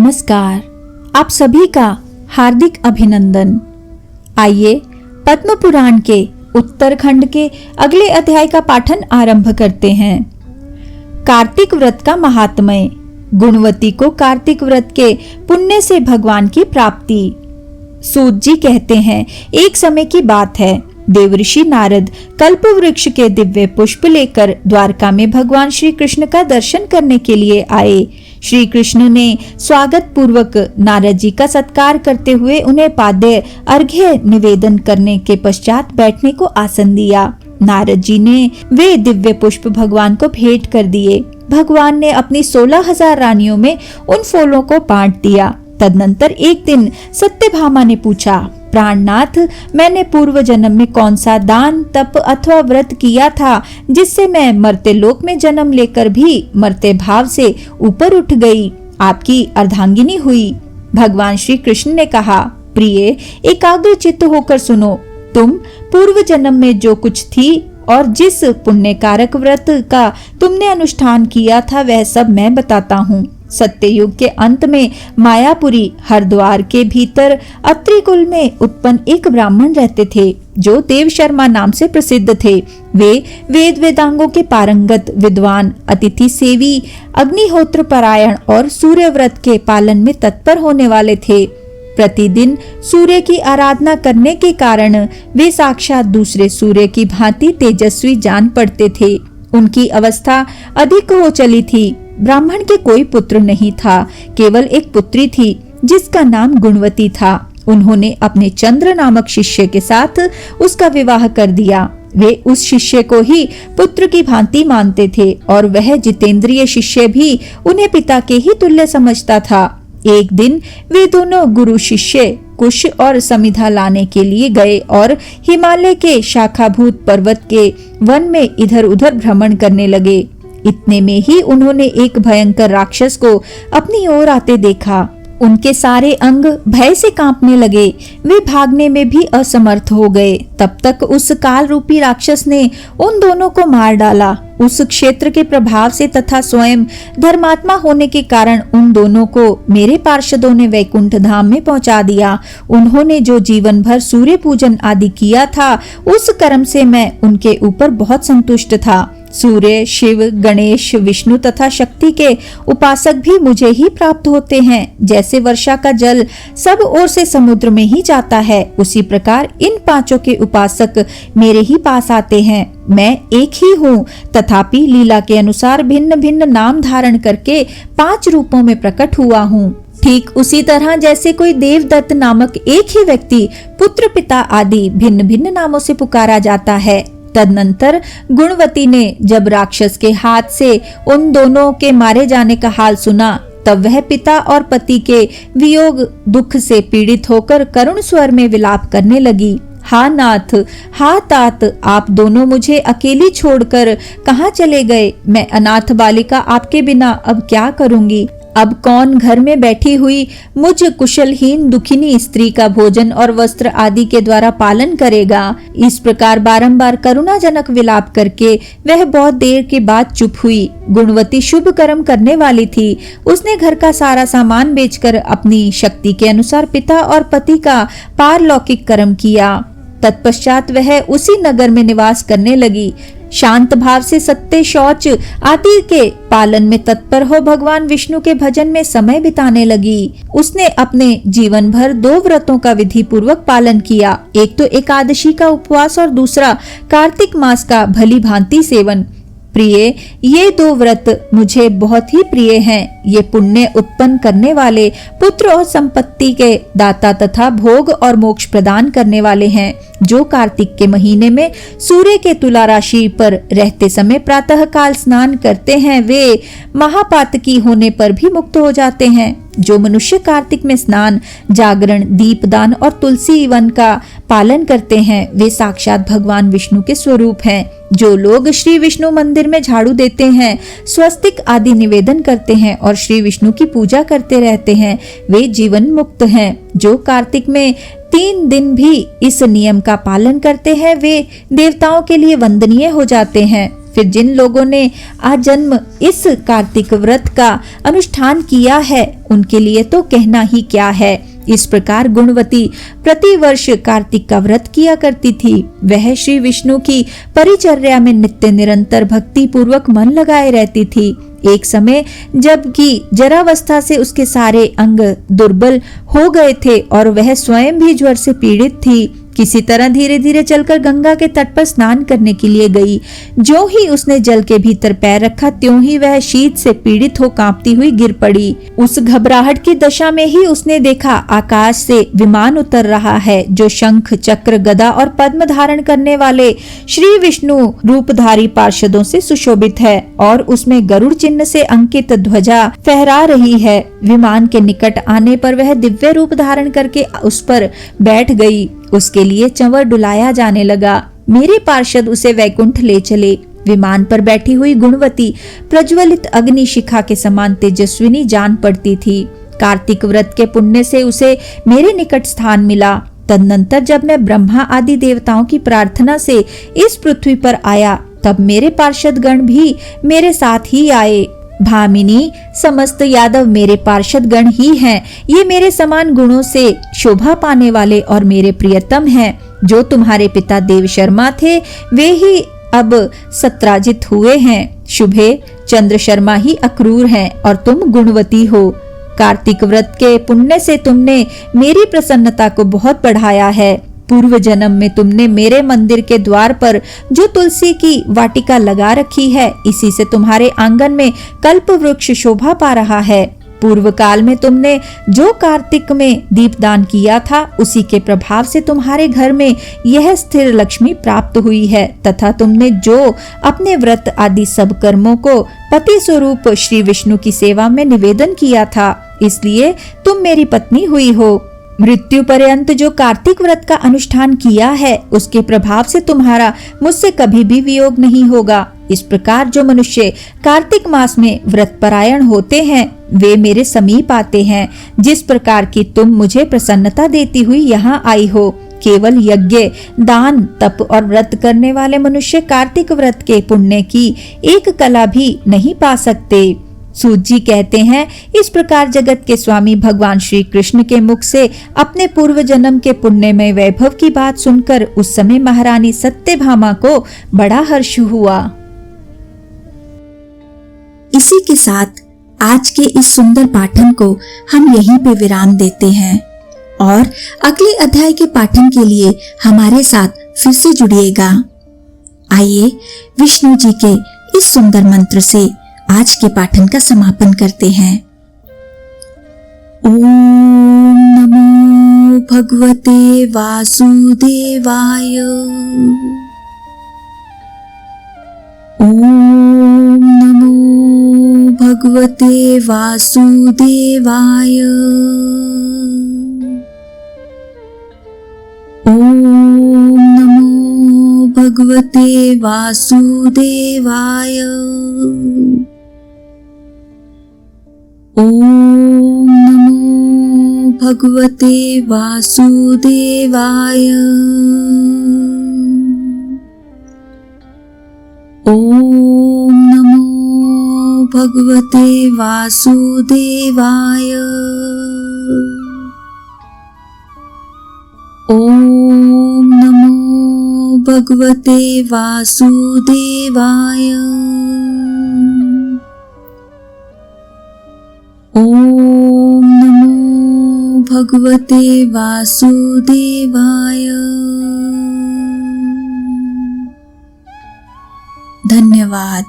नमस्कार। आप सभी का हार्दिक अभिनंदन। आइए पद्म पुराण के उत्तरखंड के अगले अध्याय का पाठन आरंभ करते हैं। कार्तिक व्रत का महात्म्य। गुणवती को कार्तिक व्रत के पुण्य से भगवान की प्राप्ति। सूत जी कहते हैं, एक समय की बात है, देवऋषि नारद कल्प वृक्ष के दिव्य पुष्प लेकर द्वारका में भगवान श्री कृष्ण का दर्शन करने के लिए आए। श्री कृष्ण ने स्वागत पूर्वक नारद जी का सत्कार करते हुए उन्हें पाद्य अर्घ्य निवेदन करने के पश्चात बैठने को आसन दिया। नारद जी ने वे दिव्य पुष्प भगवान को भेंट कर दिए। भगवान ने अपनी 16,000 रानियों में उन फूलों को बांट दिया। तदनंतर एक दिन सत्यभामा ने पूछा, प्राणनाथ, मैंने पूर्व जन्म में कौन सा दान, तप अथवा व्रत किया था जिससे मैं मर्त्य लोक में जन्म लेकर भी मर्त्य भाव से ऊपर उठ गई, आपकी अर्धांगिनी हुई। भगवान श्री कृष्ण ने कहा, प्रिय, एकाग्र चित्त होकर सुनो। तुम पूर्व जन्म में जो कुछ थी और जिस पुण्य कारक व्रत का तुमने अनुष्ठान किया था वह सब मैं बताता हूँ। सत्ययुग के अंत में मायापुरी हरिद्वार के भीतर अत्रि कुल में उत्पन्न एक ब्राह्मण रहते थे जो देव शर्मा नाम से प्रसिद्ध थे। वे वेद वेदांगों के पारंगत विद्वान, अतिथि सेवी, अग्निहोत्र परायण और सूर्य व्रत के पालन में तत्पर होने वाले थे। प्रतिदिन सूर्य की आराधना करने के कारण वे साक्षात दूसरे सूर्य की भांति तेजस्वी जान पड़ते थे। उनकी अवस्था अधिक हो चली थी। ब्राह्मण के कोई पुत्र नहीं था, केवल एक पुत्री थी जिसका नाम गुणवती था। उन्होंने अपने चंद्र नामक शिष्य के साथ उसका विवाह कर दिया। वे उस शिष्य को ही पुत्र की भांति मानते थे और वह जितेंद्रिय शिष्य भी उन्हें पिता के ही तुल्य समझता था। एक दिन वे दोनों गुरु शिष्य कुश और समिधा लाने के लिए गए और हिमालय के शाखाभूत पर्वत के वन में इधर उधर भ्रमण करने लगे। इतने में ही उन्होंने एक भयंकर राक्षस को अपनी ओर आते देखा। उनके सारे अंग भय से कांपने लगे। वे भागने में भी असमर्थ हो गए। तब तक उस काल रूपी राक्षस ने उन दोनों को मार डाला। उस क्षेत्र के प्रभाव से तथा स्वयं धर्मात्मा होने के कारण उन दोनों को मेरे पार्षदों ने वैकुंठ धाम में पहुंचा दिया। उन्होंने जो जीवन भर सूर्य पूजन आदि किया था, उस कर्म से मैं उनके ऊपर बहुत संतुष्ट था। सूर्य, शिव, गणेश, विष्णु तथा शक्ति के उपासक भी मुझे ही प्राप्त होते हैं। जैसे वर्षा का जल सब ओर से समुद्र में ही जाता है, उसी प्रकार इन पांचों के उपासक मेरे ही पास आते हैं। मैं एक ही हूँ, तथापि लीला के अनुसार भिन्न भिन्न नाम धारण करके 5 रूपों में प्रकट हुआ हूँ। ठीक उसी तरह जैसे कोई देवदत्त नामक एक ही व्यक्ति पुत्र, पिता आदि भिन्न भिन्न नामों से पुकारा जाता है। तदनंतर गुणवती ने जब राक्षस के हाथ से उन दोनों के मारे जाने का हाल सुना, तब वह पिता और पति के वियोग दुख से पीड़ित होकर करुण स्वर में विलाप करने लगी। हा नाथ, हा तात, आप दोनों मुझे अकेली छोड़कर कहाँ चले गए? मैं अनाथ बालिका आपके बिना अब क्या करूँगी? अब कौन घर में बैठी हुई मुझ कुशलहीन दुखिनी स्त्री का भोजन और वस्त्र आदि के द्वारा पालन करेगा? इस प्रकार बारंबार करुणाजनक विलाप करके वह बहुत देर के बाद चुप हुई। गुणवती शुभ कर्म करने वाली थी। उसने घर का सारा सामान बेचकर अपनी शक्ति के अनुसार पिता और पति का पारलौकिक कर्म किया। तत्पश्चात वह उसी नगर में निवास करने लगी। शांत भाव से सत्य, शौच आदि के पालन में तत्पर हो भगवान विष्णु के भजन में समय बिताने लगी। उसने अपने जीवन भर 2 व्रतों का विधि पूर्वक पालन किया। एक तो एकादशी का उपवास और दूसरा कार्तिक मास का भली भांति सेवन। प्रिय, ये 2 व्रत मुझे बहुत ही प्रिय हैं। ये पुण्य उत्पन्न करने वाले, पुत्र और संपत्ति के दाता तथा भोग और मोक्ष प्रदान करने वाले हैं। जो कार्तिक के महीने में सूर्य के तुला राशि पर रहते समय प्रातः काल स्नान करते हैं, वे महापातकी होने पर भी मुक्त हो जाते हैं। जो मनुष्य कार्तिक में स्नान, जागरण, दीपदान और तुलसी वन का पालन करते हैं, वे साक्षात भगवान विष्णु के स्वरूप हैं। जो लोग श्री विष्णु मंदिर में झाड़ू देते हैं, स्वस्तिक आदि निवेदन करते हैं और श्री विष्णु की पूजा करते रहते हैं, वे जीवन मुक्त हैं। जो कार्तिक में 3 दिन भी इस नियम का पालन करते हैं, वे देवताओं के लिए वंदनीय हो जाते हैं। फिर जिन लोगों ने आजन्म इस कार्तिक व्रत का अनुष्ठान किया है उनके लिए तो कहना ही क्या है। इस प्रकार गुणवती प्रतिवर्ष कार्तिक का व्रत किया करती थी। वह श्री विष्णु की परिचर्या में नित्य निरंतर भक्ति पूर्वक मन लगाए रहती थी। एक समय जबकि जरावस्था से उसके सारे अंग दुर्बल हो गए थे और वह स्वयं भी ज्वर से पीड़ित थी, किसी तरह धीरे धीरे चलकर गंगा के तट पर स्नान करने के लिए गई। जो ही उसने जल के भीतर पैर रखा त्यों ही वह शीत से पीड़ित हो कांपती हुई गिर पड़ी। उस घबराहट की दशा में ही उसने देखा आकाश से विमान उतर रहा है जो शंख चक्र गदा और पद्म धारण करने वाले श्री विष्णु रूपधारी पार्षदों से सुशोभित है और उसमें गरुड़ चिन्ह से अंकित ध्वजा फहरा रही है। विमान के निकट आने पर वह दिव्य रूप धारण करके उस पर बैठ गई। उसके लिए चंवर डुलाया जाने लगा। मेरे पार्षद उसे वैकुंठ ले चले। विमान पर बैठी हुई गुणवती प्रज्वलित अग्नि शिखा के समान तेजस्विनी जान पड़ती थी। कार्तिक व्रत के पुण्य से उसे मेरे निकट स्थान मिला। तदनंतर जब मैं ब्रह्मा आदि देवताओं की प्रार्थना से इस पृथ्वी पर आया तब मेरे पार्षद गण भी मेरे साथ ही आए। भामिनी, समस्त यादव मेरे पार्षद गण ही हैं। ये मेरे समान गुणों से शोभा पाने वाले और मेरे प्रियतम हैं। जो तुम्हारे पिता देव शर्मा थे वे ही अब सत्राजित हुए हैं। शुभे, चंद्र शर्मा ही अक्रूर हैं और तुम गुणवती हो। कार्तिक व्रत के पुण्य से तुमने मेरी प्रसन्नता को बहुत बढ़ाया है। पूर्व जन्म में तुमने मेरे मंदिर के द्वार पर जो तुलसी की वाटिका लगा रखी है इसी से तुम्हारे आंगन में कल्प वृक्ष शोभा पा रहा है। पूर्व काल में तुमने जो कार्तिक में दीपदान किया था उसी के प्रभाव से तुम्हारे घर में यह स्थिर लक्ष्मी प्राप्त हुई है तथा तुमने जो अपने व्रत आदि सब कर्मों को पति स्वरूप श्री विष्णु की सेवा में निवेदन किया था, इसलिए तुम मेरी पत्नी हुई हो। मृत्यु पर्यंत जो कार्तिक व्रत का अनुष्ठान किया है उसके प्रभाव से तुम्हारा मुझसे कभी भी वियोग नहीं होगा। इस प्रकार जो मनुष्य कार्तिक मास में व्रत परायण होते हैं वे मेरे समीप आते हैं। जिस प्रकार की तुम मुझे प्रसन्नता देती हुई यहाँ आई हो, केवल यज्ञ, दान, तप और व्रत करने वाले मनुष्य कार्तिक व्रत के पुण्य की एक कला भी नहीं पा सकते। सूत जी कहते हैं, इस प्रकार जगत के स्वामी भगवान श्री कृष्ण के मुख से अपने पूर्व जन्म के पुण्यमय वैभव की बात सुनकर उस समय महारानी सत्यभामा को बड़ा हर्ष हुआ। इसी के साथ आज के इस सुंदर पाठन को हम यहीं पे विराम देते हैं और अगले अध्याय के पाठन के लिए हमारे साथ फिर से जुड़िएगा। आइए विष्णु जी के इस सुंदर मंत्र से आज के पाठन का समापन करते हैं। ओम नमो भगवते वासुदेवाय। ओम नमो भगवते वासुदेवाय। ओम नमो भगवते वासुदेवाय। ओम नमो भगवते वासुदेवाय। ओम नमो भगवते वासुदेवाय। ओम नमो भगवते वासुदेवाय। ओम नमो भगवते वासुदेवाय। धन्यवाद।